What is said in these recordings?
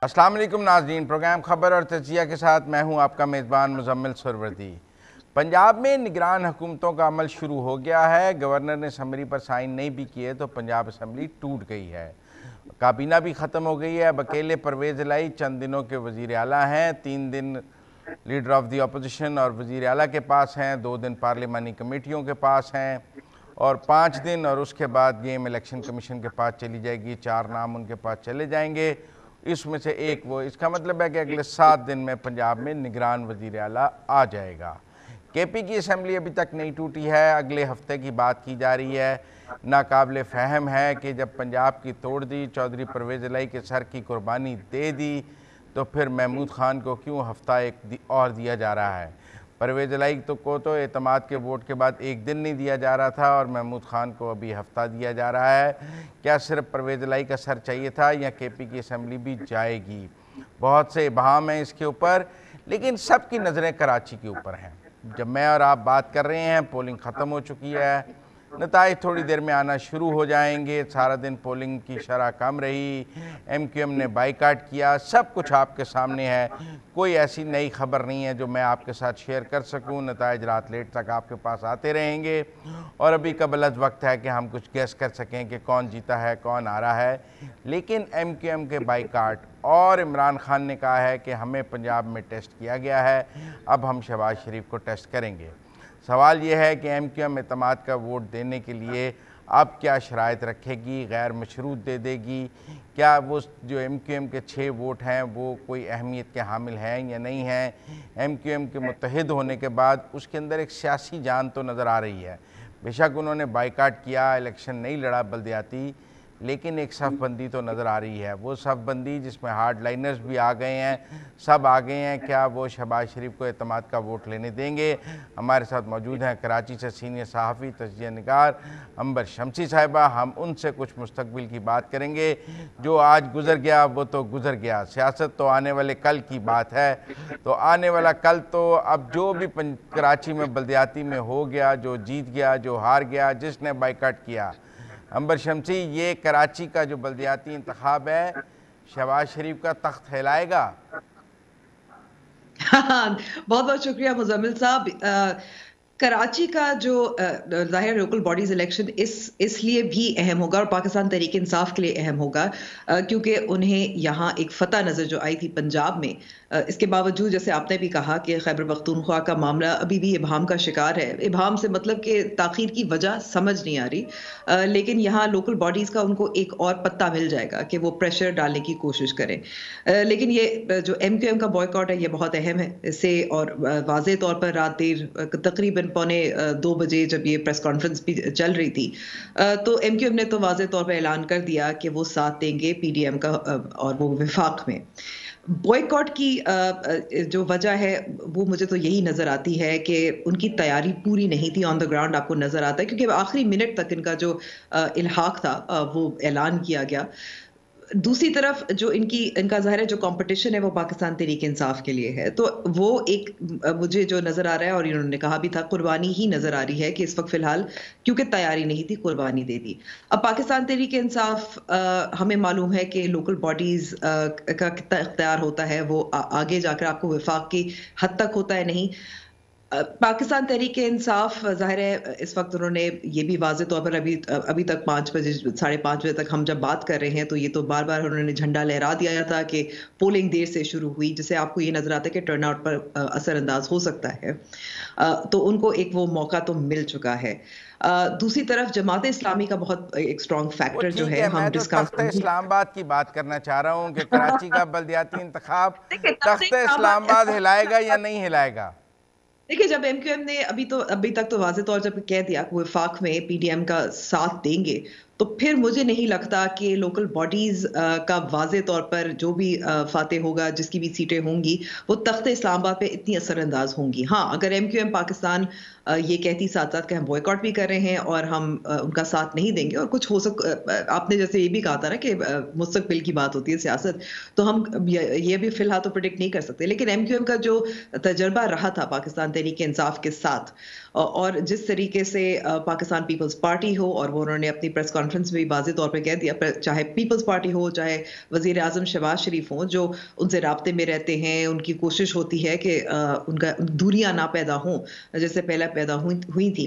अस्सलाम वालेकुम नाज़रीन, प्रोग्राम खबर और तजिया के साथ मैं हूं आपका मेज़बान मुजम्मिल सुरवर्दी। पंजाब में निगरान हुकूमतों का अमल शुरू हो गया है। गवर्नर ने समरी पर साइन नहीं भी किए तो पंजाब असम्बली टूट गई है। काबीना भी ख़त्म हो गई है। अब अकेले परवेज़ इलाही चंद दिनों के वज़ीर आला हैं। 3 दिन लीडर ऑफ दी अपोजिशन और वज़ीर आला के पास हैं, 2 दिन पार्लिमानी कमेटियों के पास हैं और 5 दिन और उसके बाद गेम इलेक्शन कमीशन के पास चली जाएगी। 4 नाम उनके पास चले जाएंगे, इसमें से एक वो। इसका मतलब है कि अगले 7 दिन में पंजाब में निगरान वज़ीर आला आ जाएगा। केपी की असम्बली अभी तक नहीं टूटी है, अगले हफ्ते की बात की जा रही है। नाकाबिले फ़हम है कि जब पंजाब की तोड़ दी, चौधरी परवेज़ इलाही के सर की कुर्बानी दे दी, तो फिर महमूद खान को क्यों हफ्ता एक और दिया जा रहा है। परवेज़ इलाही को एतमाद के वोट के बाद 1 दिन नहीं दिया जा रहा था और महमूद खान को अभी हफ्ता दिया जा रहा है। क्या सिर्फ परवेज़ इलाही का सर चाहिए था या केपी की असम्बली भी जाएगी? बहुत से इबाहम हैं इसके ऊपर, लेकिन सबकी नज़रें कराची के ऊपर हैं। जब मैं और आप बात कर रहे हैं, पोलिंग ख़त्म हो चुकी है, नताइज थोड़ी देर में आना शुरू हो जाएंगे। सारा दिन पोलिंग की शरह कम रही, MQM ने बाइकाट किया, सब कुछ आपके सामने है। कोई ऐसी नई खबर नहीं है जो मैं आपके साथ शेयर कर सकूं। नताइज रात लेट तक आपके पास आते रहेंगे और अभी कबलत वक्त है कि हम कुछ गैस कर सकें कि कौन जीता है, कौन आ रहा है। लेकिन MQM के बाइकाट और इमरान खान ने कहा है कि हमें पंजाब में टेस्ट किया गया है, अब हम शहबाज शरीफ को टेस्ट करेंगे। सवाल यह है कि MQM एतमाद का वोट देने के लिए अब क्या शराइत रखेगी? गैर मशरूत दे देगी? क्या वो जो MQM के 6 वोट हैं वो कोई अहमियत के हामिल हैं या नहीं हैं? MQM के मुत्तहिद होने के बाद उसके अंदर एक सियासी जान तो नज़र आ रही है। बेशक उन्होंने बाइकाट किया, इलेक्शन नहीं लड़ा बल्दियाती, लेकिन एक सफ़बंदी तो नज़र आ रही है। वो सफ़बंदी जिसमें हार्ड लाइनर्स भी आ गए हैं, सब आ गए हैं। क्या वो शहबाज शरीफ को एतमाद का वोट लेने देंगे? हमारे साथ मौजूद हैं कराची से सीनियर सहाफ़ी तजिया निगार अंबर शमसी साहिबा। हम उनसे कुछ मुस्तकबिल की बात करेंगे। जो आज गुज़र गया वो तो गुज़र गया, सियासत तो आने वाले कल की बात है। तो आने वाला कल तो अब जो भी कराची में बल्दियाती में हो गया, जो जीत गया, जो हार गया, जिसने बाइकाट किया। अंबर शमसी, ये कराची का जो बल्दियाती इंतखाब है, शहबाज शरीफ का तख्त हिलाएगा? बहुत बहुत शुक्रिया मुजम्मिल साहब। कराची का जो जाहिर लोकल बॉडीज इलेक्शन इसलिए भी अहम होगा और पाकिस्तान तहरीक इंसाफ के लिए अहम होगा क्योंकि उन्हें यहाँ एक फतह नजर जो आई थी पंजाब में। इसके बावजूद जैसे आपने भी कहा कि खैबर पख्तूनख्वा का मामला अभी भी इबहम का शिकार है। इबहम से मतलब कि ताखीर की वजह समझ नहीं आ रही, लेकिन यहाँ लोकल बॉडीज का उनको एक और पत्ता मिल जाएगा कि वो प्रेशर डालने की कोशिश करें। लेकिन ये जो MQM का बॉयकॉट है ये बहुत अहम है इससे, और वाज़ेह तौर पर रात देर तकरीबन 1:45 बजे जब ये प्रेस कॉन्फ्रेंस भी चल रही थी, तो MQM ने तो वाज़ेह तौर पर ऐलान कर दिया कि वो साथ देंगे PDM का और वो विफाक में। बॉयकॉट की जो वजह है वो मुझे तो यही नजर आती है कि उनकी तैयारी पूरी नहीं थी ऑन द ग्राउंड। आपको नजर आता है क्योंकि आखिरी मिनट तक इनका जो इल्हाक था वो ऐलान किया गया। दूसरी तरफ जो इनका ज़ाहिर है जो कंपटीशन है वो पाकिस्तान तहरीक इंसाफ के लिए है, तो वो एक मुझे जो नज़र आ रहा है और इन्होंने कहा भी था कुर्बानी ही नज़र आ रही है कि इस वक्त फ़िलहाल क्योंकि तैयारी नहीं थी कुर्बानी दे दी। अब पाकिस्तान तहरीक इंसाफ हमें मालूम है कि लोकल बॉडीज़ का कितना इख्तियार होता है, वो आगे जाकर आपको वफाक की हद तक होता है नहीं। पाकिस्तान तहरीक इंसाफ ज़ाहिर है इस वक्त उन्होंने ये भी वाज़ेह तौर पर अभी तक 5 बजे 5:30 बजे तक हम जब बात कर रहे हैं तो ये तो बार बार उन्होंने झंडा लहरा दिया था कि पोलिंग देर से शुरू हुई, जिससे आपको ये नजर आता है कि टर्नआउट पर असरअंदाज हो सकता है। तो उनको एक वो मौका तो मिल चुका है। दूसरी तरफ जमात इस्लामी का बहुत एक स्ट्रॉन्ग वो फैक्टर जो ठीक है है, हम मैं तो तख्त डिस्काउंट इस्लामाबाद की बात करना चाह रहा हूँ कि कराची का बल्दियाती इंतखाब देखिए तख्त इस्लामाबाद हिलाएगा या नहीं हिलाएगा? देखिए जब MQM ने अभी तक तो वाज़ेह तौर जब कह दिया कि वफाक में PDM का साथ देंगे, तो फिर मुझे नहीं लगता कि लोकल बॉडीज का वाज़ेह तौर पर जो भी फाते होगा, जिसकी भी सीटें होंगी, वो तख्त इस्लामाबाद पे इतनी असरअंदाज होंगी। हाँ, अगर MQM पाकिस्तान ये कहती साथ साथ कि हम बॉयकॉट भी कर रहे हैं और हम उनका साथ नहीं देंगे और कुछ आपने जैसे ये भी कहा था ना कि मुस्तकबिल की बात होती है सियासत, तो हम ये भी फिलहाल तो प्रेडिक्ट नहीं कर सकते। लेकिन MQM का जो तजर्बा रहा था पाकिस्तान तहरीक इंसाफ के साथ और जिस तरीके से पाकिस्तान पीपल्स पार्टी हो और वो उन्होंने अपनी प्रेस कॉन्फ्रेंस में भी वाज़े तौर पे कह दिया, पर चाहे पीपल्स पार्टी हो, चाहे वज़ीर आज़म शहबाज शरीफ हों, जो उनसे राब्ते में रहते हैं, उनकी कोशिश होती है कि उनका दूरियां ना पैदा हों जैसे पहले पैदा हुई थी।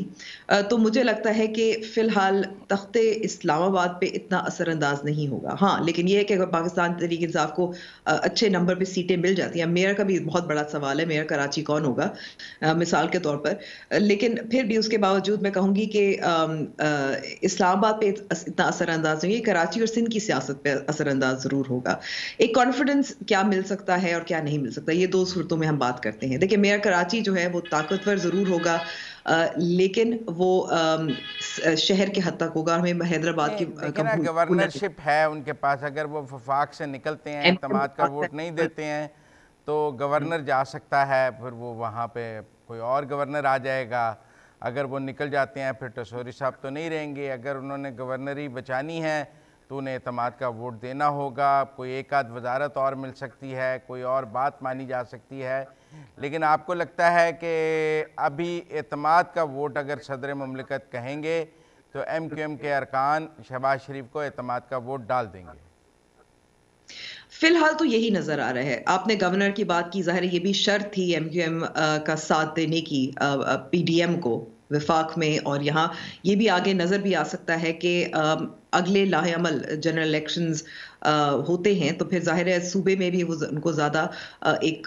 तो मुझे लगता है कि फ़िलहाल तख्ते इस्लामाबाद पे इतना असरअंदाज नहीं होगा। हाँ, लेकिन ये है कि अगर पाकिस्तान तहरीक इंसाफ को अच्छे नंबर पे सीटें मिल जाती हैं, मेयर का भी बहुत बड़ा सवाल है, मेयर कराची कौन होगा मिसाल के तौर पर। लेकिन फिर भी उसके बावजूद मैं कहूँगी कि इस्लामाबाद पे इतना असरअंदाज नहीं है, कराची और सिंध की सियासत पे असरअंदाज ज़रूर होगा। एक कॉन्फिडेंस क्या मिल सकता है और क्या नहीं मिल सकता, ये दो सूरतों में हम बात करते हैं। देखिए, मेयर कराची जो है वो ताकतवर ज़रूर होगा, लेकिन वो शहर के हद तक होगा। हमें हैदराबाद की देखिए ना, गवर्नरशिप है उनके पास, अगर वो वफाक से निकलते हैं, एतमाद का वोट नहीं देते हैं, तो गवर्नर जा सकता है, फिर वो वहाँ पे कोई और गवर्नर आ जाएगा। अगर वो निकल जाते हैं फिर टसोरी साहब तो नहीं रहेंगे। अगर उन्होंने गवर्नरी बचानी है तो उन्हें एतमाद का वोट देना होगा। कोई एक आध वजारत और मिल सकती है, कोई और बात मानी जा सकती है, लेकिन आपको लगता है कि अभी एतमाद का वोट अगर सदर मुमलिकत कहेंगे तो MQM के अरकान शहबाज शरीफ को एतमाद का वोट डाल देंगे? फिलहाल तो यही नजर आ रहा है। आपने गवर्नर की बात की, जाहिर है ये भी शर्त थी MQM का साथ देने की PDM को विफाक में, और यहाँ ये भी आगे नजर भी आ सकता है कि अगले लाहेअमल जनरल इलेक्शंस होते हैं तो फिर जाहिर है सूबे में भी उनको ज़्यादा एक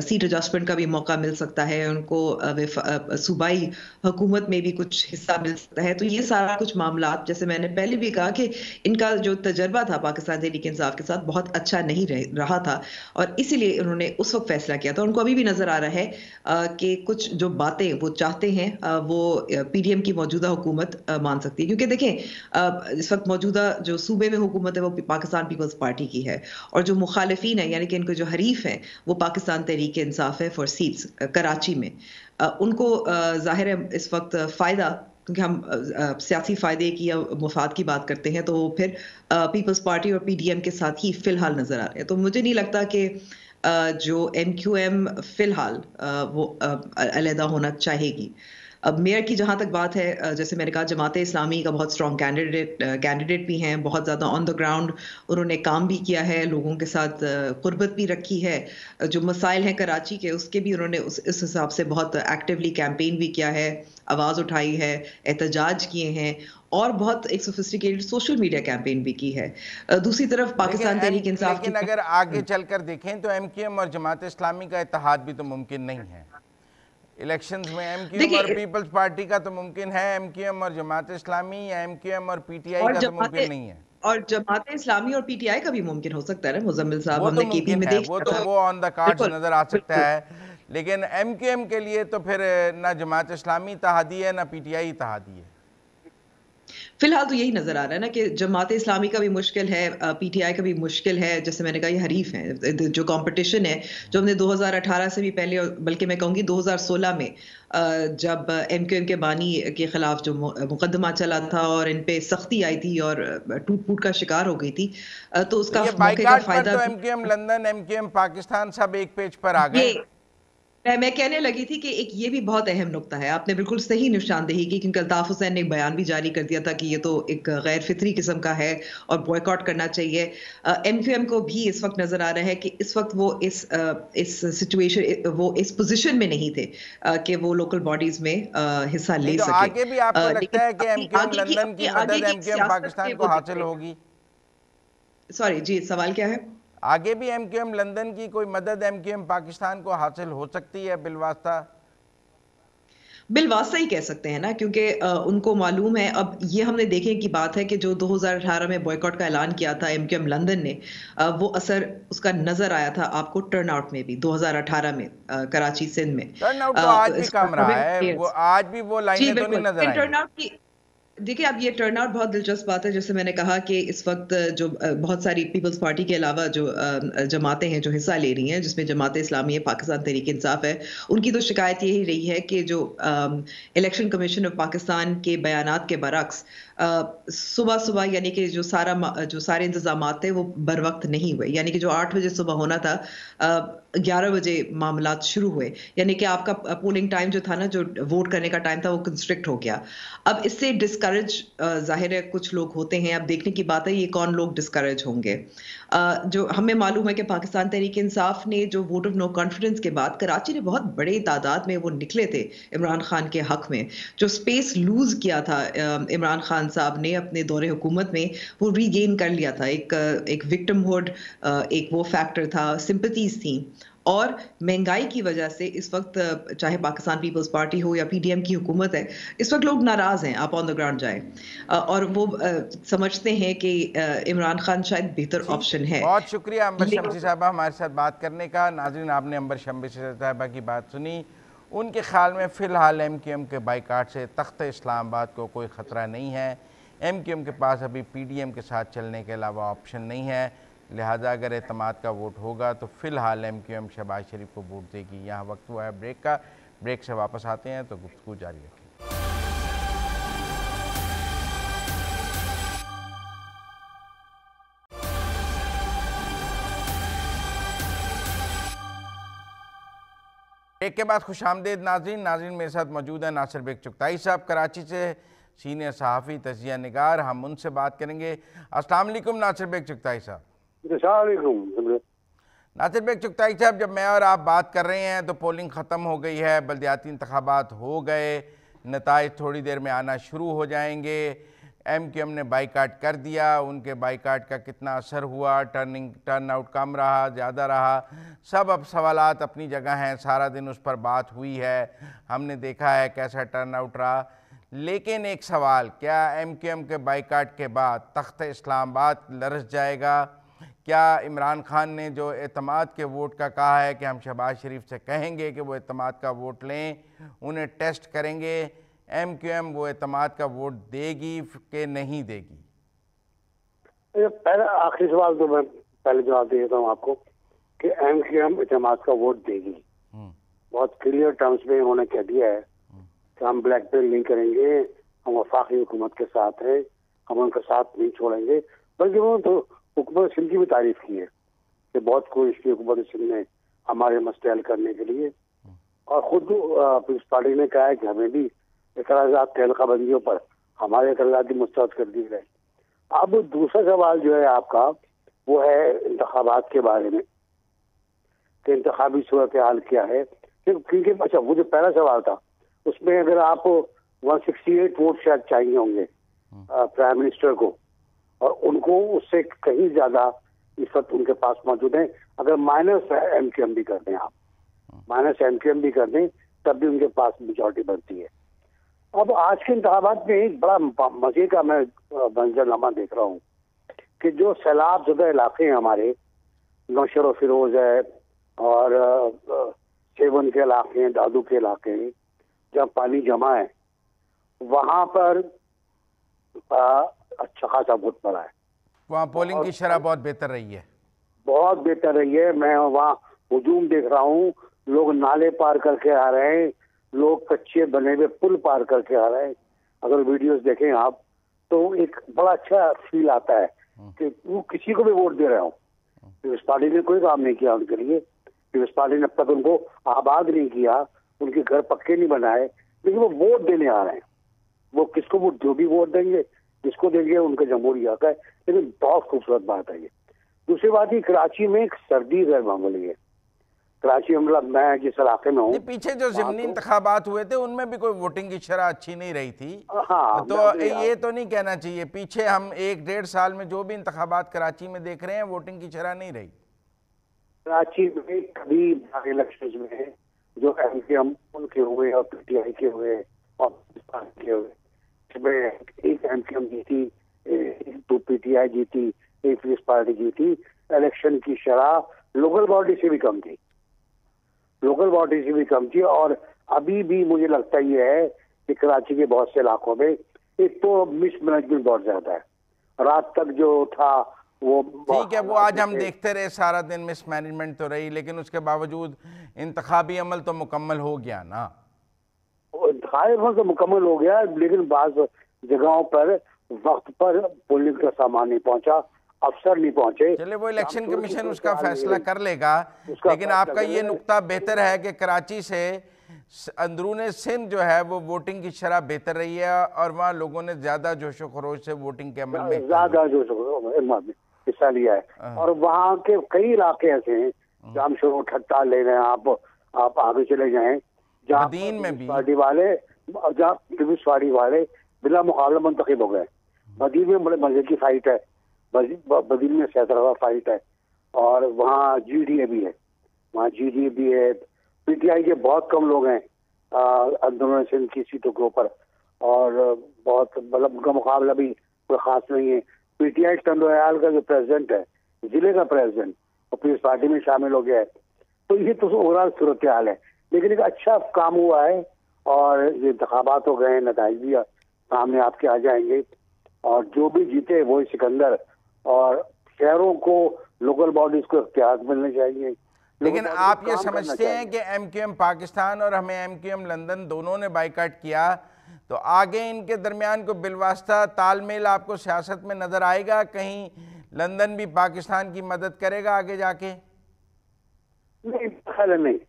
सीट एडजस्टमेंट का भी मौका मिल सकता है, उनको सूबाई हुकूमत में भी कुछ हिस्सा मिल सकता है। तो ये सारा कुछ मामला, जैसे मैंने पहले भी कहा कि इनका जो तजर्बा था पाकिस्तान तहरीक इंसाफ के साथ बहुत अच्छा नहीं रहा था, और इसीलिए उन्होंने उस वक्त फैसला किया था। उनको अभी भी नजर आ रहा है कि कुछ जो बातें वो चाहते हैं वो PDM की मौजूदा हुकूमत मान सकती है, क्योंकि देखें इस वक्त मौजूदा जो सूबे में हुकूमत है वो पाकिस्तान पीपल्स पार्टी की है, और जो मुखालिफिन है यानी कि इनके जो हरीफ हैं वो पाकिस्तान तहरीक इंसाफ है फॉर सीट्स कराची में। उनको जाहिर है इस वक्त फ़ायदा, क्योंकि हम सियासी फ़ायदे की या मुफाद की बात करते हैं, तो फिर पीपल्स पार्टी और PDM के साथ ही फ़िलहाल नज़र आ रहे हैं। तो मुझे नहीं लगता कि जो MQM फ़िलहाल वो अलहदा होना चाहेगी। अब मेयर की जहाँ तक बात है, जैसे मैंने कहा, जमात इस्लामी का बहुत स्ट्रॉन्ग कैंडिडेट भी हैं, बहुत ज़्यादा ऑन द ग्राउंड उन्होंने काम भी किया है, लोगों के साथ कुर्बत भी रखी है। जो मसाइल हैं कराची के उसके भी उन्होंने इस हिसाब से बहुत एक्टिवली कैंपेन भी किया है, आवाज़ उठाई है, एहतजाज किए हैं, और बहुत एक सोफिस्टिकेटेड सोशल मीडिया कैंपेन भी की है। दूसरी तरफ पाकिस्तान तहरीक इंसाफ लेकिन अगर आगे चलकर देखें तो MQM और जमात इस्लामी का इत्तेहाद भी तो मुमकिन नहीं है। इलेक्शंस में MQM और पीपल्स पार्टी का तो मुमकिन है, MQM और जमात इस्लामी, या MQM और PTI का तो मुमकिन नहीं है। और जमात इस्लामी और PTI का भी मुमकिन हो सकता है ना मुजम्मिल साहब, वो हमने तो केपी में देखा, वो ऑन द कार्ड्स नजर आ सकता है। लेकिन MQM के लिए तो फिर ना जमात इस्लामी इत्तेहादी है ना PTI इत्तेहादी है। फिलहाल तो यही नजर आ रहा है ना कि जमात इस्लामी का भी मुश्किल है, PTI का भी मुश्किल है। जैसे मैंने कहा, ये हरीफ हैं, जो कंपटीशन है जो हमने 2018 से भी पहले, बल्कि मैं कहूँगी 2016 में जब MQM के बानी के खिलाफ जो मुकदमा चला था और इन पे सख्ती आई थी और टूट फूट का शिकार हो गई थी, तो उसका मौके का फायदा तो MQM लंदन, MQM पाकिस्तान सब एक पेज पर आ गए। मैं कहने लगी थी कि एक ये भी बहुत अहम नुक्ता है, आपने बिल्कुल सही निशानदेही की, क्योंकि अल्ताफ हुसैन ने एक बयान भी जारी कर दिया था कि ये तो एक गैर फितरी किस्म का है और बॉयकॉट करना चाहिए। MQM को भी इस वक्त नजर आ रहा है कि इस वक्त वो इस सिचुएशन, वो इस पोजीशन में नहीं थे कि वो लोकल बॉडीज में हिस्सा ले सके। आगे भी आपको लगता है कि MQM लंदन की मदद MQM पाकिस्तान को हासिल होगी? सॉरी जी, सवाल क्या है? आगे भी MQM लंदन की कोई मदद MQM पाकिस्तान को हासिल हो सकती है बिलवास्ता? बिलवास्ता ही कह सकते हैं ना, क्योंकि उनको मालूम है। अब ये हमने देखे की बात है कि जो 2018 में बॉयकॉट का ऐलान किया था MQM लंदन ने, वो असर उसका नजर आया था आपको टर्नआउट में भी 2018 में कराची सिंध में। टर्नआउट तो आज भी कम रहा है, वो आज भी वो लाइनें तो नहीं नजर आई। टर्नआउट की देखिए, अब ये टर्नआउट बहुत दिलचस्प बात है। जैसे मैंने कहा कि इस वक्त जो बहुत सारी पीपल्स पार्टी के अलावा जो जमातें हैं जो हिस्सा ले रही हैं, जिसमें जमात इस्लामी है, पाकिस्तान तहरीक इंसाफ है, उनकी तो शिकायत यही रही है कि जो इलेक्शन कमीशन ऑफ पाकिस्तान के बयानात के बरक्स सुबह सुबह यानी कि जो सारे इंतजामात थे वो बर वक्त नहीं हुए, यानी कि जो 8 बजे सुबह होना था 11 बजे मामलात शुरू हुए, यानी कि आपका पोलिंग टाइम जो था ना, जो वोट करने का टाइम था, वो कंस्ट्रिक्ट हो गया। अब इससे डिस्करेज जाहिर है कुछ लोग होते हैं। अब देखने की बात है ये कौन लोग डिस्करेज होंगे। जो हमें मालूम है कि पाकिस्तान तहरीक इंसाफ ने जो वोट ऑफ नो कॉन्फिडेंस के बाद कराची में बहुत बड़ी तादाद में वो निकले थे इमरान खान के हक में। जो स्पेस लूज किया था इमरान खान साहब ने अपने दौरे हुकूमत में, वो रीगेन कर लिया था। एक विक्टिमहुड, एक वो फैक्टर था, सिंपैथीज थी। और महंगाई की वजह से इस वक्त चाहे पाकिस्तान पीपल्स पार्टी हो या पीडीएम की हुकूमत है, इस वक्त लोग नाराज हैं। आप ऑन द ग्राउंड जाएं और वो समझते हैं कि इमरान खान शायद बेहतर ऑप्शन है। बहुत शुक्रिया अंबर शमसी साहबा हमारे साथ बात करने का। नाज़रीन, आपने अंबर शमसी साहबा की बात सुनी। उनके ख्याल में फ़िलहाल एमक्यूएम के बाइकाट से तख्त इस्लामाबाद को कोई ख़तरा नहीं है। एमक्यूएम के पास अभी पीडीएम के साथ चलने के अलावा ऑप्शन नहीं है, लिहाजा अगर एतमाद का वोट होगा तो फ़िलहाल एमक्यूएम शहबाज शरीफ को वोट देगी। यहाँ वक्त हुआ है ब्रेक का। ब्रेक से वापस आते हैं तो गुफ्तगू जारी रखें। ब्रेक के बाद खुशामदीद नाज़रीन मेरे साथ मौजूद है नासिर बेग चुगताई साहब, कराची से सीनियर सहाफ़ी, तजिया निगार। हम उनसे बात करेंगे। अस्सलाम वालेकुम नासिर बेग चुगताई साहब। नासिर बेग चुगताई साहब, जब मैं और आप बात कर रहे हैं तो पोलिंग ख़त्म हो गई है, बल्दियाती इंतखाबात हो गए, नताइज थोड़ी देर में आना शुरू हो जाएंगे। एमक्यूएम ने बाइकाट कर दिया, उनके बाइकाट का कितना असर हुआ, टर्न आउट कम रहा, ज़्यादा रहा, सब अब सवालात अपनी जगह हैं। सारा दिन उस पर बात हुई है, हमने देखा है कैसा टर्न आउट रहा। लेकिन एक सवाल, क्या एमक्यूएम के बाइकाट के बाद तख्त इस्लामाबाद लरस जाएगा? क्या इमरान खान ने जो एतमाद के वोट का कहा है कि हम शहबाज शरीफ से कहेंगे कि वो एतमाद का वोट लें, उन्हें टेस्ट करेंगे, एमक्यूएम वो एतमाद का वोट देगी कि नहीं देगी? पहला आखिरी सवाल तो मैं पहले जवाब दे देता हूँ आपको कि एमक्यूएम एतमाद का वोट देगी। बहुत क्लियर टर्म्स में उन्होंने कह दिया है कि हम ब्लैकमेल नहीं करेंगे, हम वफाकी हुकूमत के साथ हैं, हम उनका साथ नहीं छोड़ेंगे। बल्कि उन्होंने तो हुकूमत सिंध की भी तारीफ की है कि बहुत कोशिश की हुकूमत सिंध ने हमारे मसले हल करने के लिए, और खुद पीपल्स पार्टी ने कहा है कि हमें भी इतराज़ात तहलका बंदियों पर हमारे इतराज़ात भी मुस्तरद कर दिए गए। अब दूसरा सवाल जो है आपका वो है इंतखाबात के बारे में कि इंतखाबी सूरत हाल क्या है। क्योंकि अच्छा, वो जो पहला सवाल था उसमें अगर आप 168 वोट शायद चाहिए होंगे प्राइम मिनिस्टर को, और उनको उससे कहीं ज्यादा इस वक्त उनके पास मौजूद है। अगर माइनस एमक्यूएम भी कर दें, आप माइनस एमक्यूएम भी कर दें, तब भी उनके पास मेजॉरिटी बनती है। अब आज के इंतखाबात में एक बड़ा मजे का मैं मंजरनामा देख रहा हूँ कि जो सैलाब ज़दा इलाके हैं हमारे, नौशर और फिरोज है और सेवन के इलाके हैं, दादू के इलाके हैं, जहाँ पानी जमा है, वहाँ पर अच्छा खासा वोट पड़ा है। वहाँ पोलिंग की शरह बहुत बेहतर रही है, बहुत बेहतर रही है। मैं वहाँ हुजूम देख रहा हूँ, लोग नाले पार करके आ रहे हैं, लोग कच्चे बने हुए पुल पार करके आ रहे हैं। अगर वीडियोस देखें आप तो एक बड़ा अच्छा फील आता है कि वो किसी को भी वोट दे रहे हो। पीपल्स पार्टी ने कोई काम नहीं किया उनके लिए, पीपल्स पार्टी ने अब तक उनको आबाद नहीं किया, उनके घर पक्के नहीं बनाए, लेकिन वो वोट देने आ रहे हैं। वो किसको वोट, जो भी वोट देंगे, जिसको देंगे उनका जमहूरी हक है। लेकिन बहुत खूबसूरत बात है ये। दूसरी बात ही, कराची में एक सर्दी गैर मामूली है। कराची में, मतलब मैं जिस इलाके में हूँ, पीछे जो ज़िमनी इंतखाबात हुए थे उनमें भी कोई वोटिंग की शरह अच्छी नहीं रही थी। हाँ, तो ये तो नहीं कहना चाहिए, पीछे हम 1-1.5 साल में जो भी इंतखाबात कराची में देख रहे हैं, वोटिंग की शरह नहीं रही। कराची में कभी इलेक्शन में जो एमक्यूएम उनके हुए और पीटीआई के हुए और के हुए, इसमें एक एमक्यूएम जीती, दो पीटीआई जीती, एक पीपल्स पार्टी जीती। इलेक्शन की शरह लोकल बॉडी से भी कम थी, लोकल बॉडी से भी कम थी। और अभी भी मुझे लगता ये है कि कराची के बहुत से इलाकों में एक तो मिसमैनेजमेंट बहुत ज्यादा है। रात तक जो था वो ठीक है, वो आज हम देखते रहे सारा दिन, मिसमैनेजमेंट तो रही, लेकिन उसके बावजूद इंतखाबी अमल तो मुकम्मल हो गया ना। इंतखाबी अमल तो मुकम्मल हो गया, लेकिन बाज़ जगहों पर वक्त पर पोलिंग का सामान नहीं पहुंचा, अफसर नहीं पहुंचे। चले, वो इलेक्शन कमीशन उसका फैसला कर लेगा, लेकिन आपका ये नुक्ता बेहतर है कि कराची से अंदरूने सिंध जो है वो वोटिंग की शरह बेहतर रही है और वहाँ लोगों ने ज़्यादा जोशो खरोश से वोटिंग के अमल में ज्यादा जो हिस्सा लिया है। और वहाँ के कई इलाके ऐसे हैं जहाँ हम शुरू ठट्टा ले रहे हैं, आप आगे चले जाएं जहाँ बदीन में भी पार्टी वाले, जहाँ पीपल्स पार्टी वाले बिला मुकाबला मुंतखब हो गए। बदीन में बड़े मजे की फाइट है, बदीन में सहतरवा फाइट है, और वहाँ GDA भी है, वहाँ GDA भी है। PTI के बहुत कम लोग हैं अंदरूनी सिंध की सीटों के ऊपर, और बहुत मतलब उनका मुकाबला भी कोई खास नहीं है। PTI टंडोयाल का जो प्रेसिडेंट है, जिले का प्रेसिडेंट, और पीपल्स पार्टी में शामिल हो गया है। तो ये तो ओवरऑल सूरत हाल है, लेकिन एक अच्छा काम हुआ है और ये इंतखाबात हो गए, नताइज भी सामने आपके आ जाएंगे, और जो भी जीते वही सिकंदर, और शहरों को, लोकल बॉडीज को इख्तियार मिलने चाहिए। लेकिन आप ये समझते हैं कि MQM पाकिस्तान और हमें MQM लंदन दोनों ने बाइकाट किया, तो आगे इनके दरमियान को बिलवास्ता तालमेल आपको सियासत में नजर आएगा? कहीं लंदन भी पाकिस्तान की मदद करेगा आगे जाके? नहीं, ख्याल नहीं,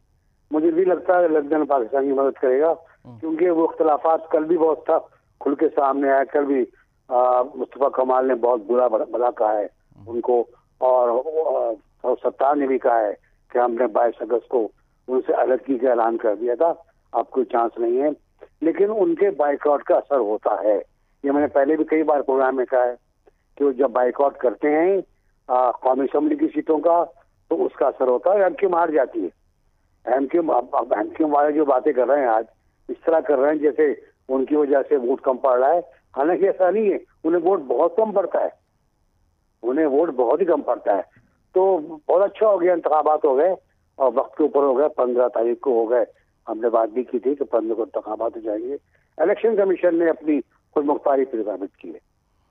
मुझे भी लगता है लंदन पाकिस्तान की मदद करेगा, क्योंकि वो इख्तलाफात कल भी बहुत था, खुल के सामने आया। कल भी मुस्तफा कमाल ने बहुत बुरा भला कहा है उनको, और सत्तार ने भी कहा है कि हमने 22 अगस्त को उनसे अलग की ऐलान कर दिया था, अब कोई चांस नहीं है। लेकिन उनके बाइकआउट का असर होता है, ये मैंने पहले भी कई बार प्रोग्राम में कहा है कि वो जब बाइकआउट करते हैं कौमी असेंबली की सीटों का, तो उसका असर होता है। MQM हार जाती है। MQM वाले जो बातें कर रहे हैं आज, इस तरह कर रहे हैं जैसे उनकी वजह से वोट कम पड़ रहा है, हालांकि ऐसा नहीं है। उन्हें वोट बहुत कम पड़ता है, उन्हें वोट बहुत ही कम पड़ता है। तो बहुत अच्छा हो गया, इंतखाबात हो गए और वक्त के ऊपर हो गए, 15 तारीख को हो गए। हमने बात भी की थी कि 15 को इंतखाबात हो जाएंगे। इलेक्शन कमीशन ने अपनी खुद मुख्तारी फिर साबित की है,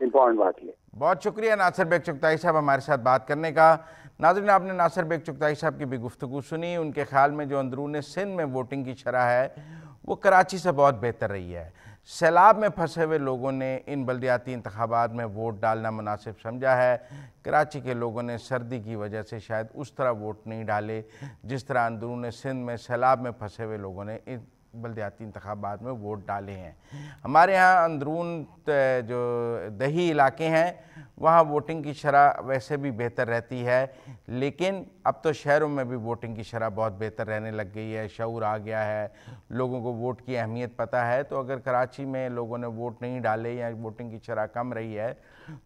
इंपॉर्टेंट बात ये। बहुत शुक्रिया नासिर बेग चुगताई साहब हमारे साथ बात करने का। नाज़रीन, आपने नासिर बेग चुगताई साहब की भी गुफ्तगू सुनी। उनके ख्याल में जो अंदरून सिंध में वोटिंग की शरह है वो कराची से बहुत बेहतर रही है। सैलाब में फंसे हुए लोगों ने इन बल्दियाती इंतखाबात में वोट डालना मुनासिब समझा है। कराची के लोगों ने सर्दी की वजह से शायद उस तरह वोट नहीं डाले जिस तरह अंदरून सिंध में सैलाब में फंसे हुए लोगों ने इन बल्दियाती इंतखाबात में वोट डाले हैं। हमारे यहाँ अंदरून जो दही इलाके हैं वहाँ वोटिंग की शरह वैसे भी बेहतर रहती है, लेकिन अब तो शहरों में भी वोटिंग की शरह बहुत बेहतर रहने लग गई है। शऊर आ गया है, लोगों को वोट की अहमियत पता है। तो अगर कराची में लोगों ने वोट नहीं डाले या वोटिंग की शरह कम रही है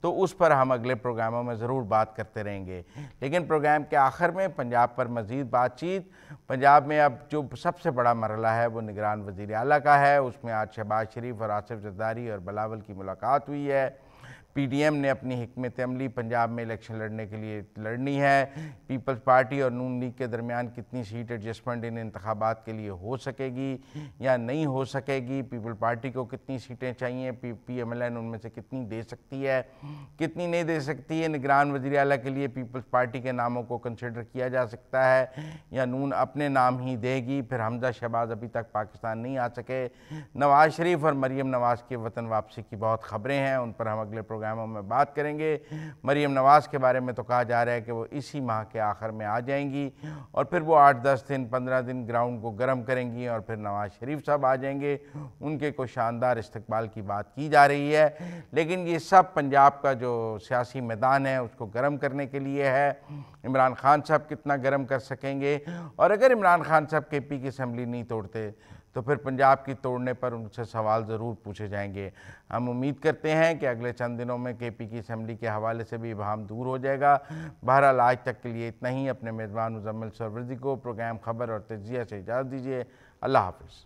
तो उस पर हम अगले प्रोग्रामों में ज़रूर बात करते रहेंगे। लेकिन प्रोग्राम के आखिर में पंजाब पर मज़ीद बातचीत। पंजाब में अब जो सबसे बड़ा मरला है वो निगरान वज़ीर आला का है। उसमें आज शहबाज शरीफ और आसिफ जरदारी और बिलावल की मुलाकात हुई है। PDM ने अपनी हिकमत अमली पंजाब में इलेक्शन लड़ने के लिए लड़नी है। पीपल्स पार्टी और नून लीग के दरमियान कितनी सीट एडजस्टमेंट इन इंतखाबात के लिए हो सकेगी या नहीं हो सकेगी, पीपल पार्टी को कितनी सीटें चाहिए, PMLN उनमें से कितनी दे सकती है, कितनी नहीं दे सकती है। निगरान वज़ीर आला के लिए पीपल्स पार्टी के नामों को कंसिडर किया जा सकता है या नून अपने नाम ही देगी। फिर हमजा शहबाज अभी तक पाकिस्तान नहीं आ सके। नवाज़ शरीफ और मरीम नवाज़ की वतन वापसी की बहुत खबरें हैं, उन पर हम अगले प्रोग्रामों में बात करेंगे। मरीम नवाज़ के बारे में तो कहा जा रहा है कि वो इसी माह के आखिर में आ जाएंगी और फिर वो 8-10 दिन 15 दिन ग्राउंड को गर्म करेंगी और फिर नवाज़ शरीफ साहब आ जाएंगे। उनके कोई शानदार इस्तकबाल की बात की जा रही है, लेकिन ये सब पंजाब का जो सियासी मैदान है उसको गर्म करने के लिए है। इमरान खान साहब कितना गर्म कर सकेंगे, और अगर इमरान खान साहब KP की असम्बली नहीं तोड़ते तो फिर पंजाब की तोड़ने पर उनसे सवाल ज़रूर पूछे जाएंगे। हम उम्मीद करते हैं कि अगले चंद दिनों में KP की असम्बली के हवाले से भी इबहम दूर हो जाएगा। बहरहाल आज तक के लिए इतना ही। अपने मेज़बान मुजम्मिल सरवरदी को प्रोग्राम खबर और तजिया से इजाज़त दीजिए। अल्लाह हाफ़िज़।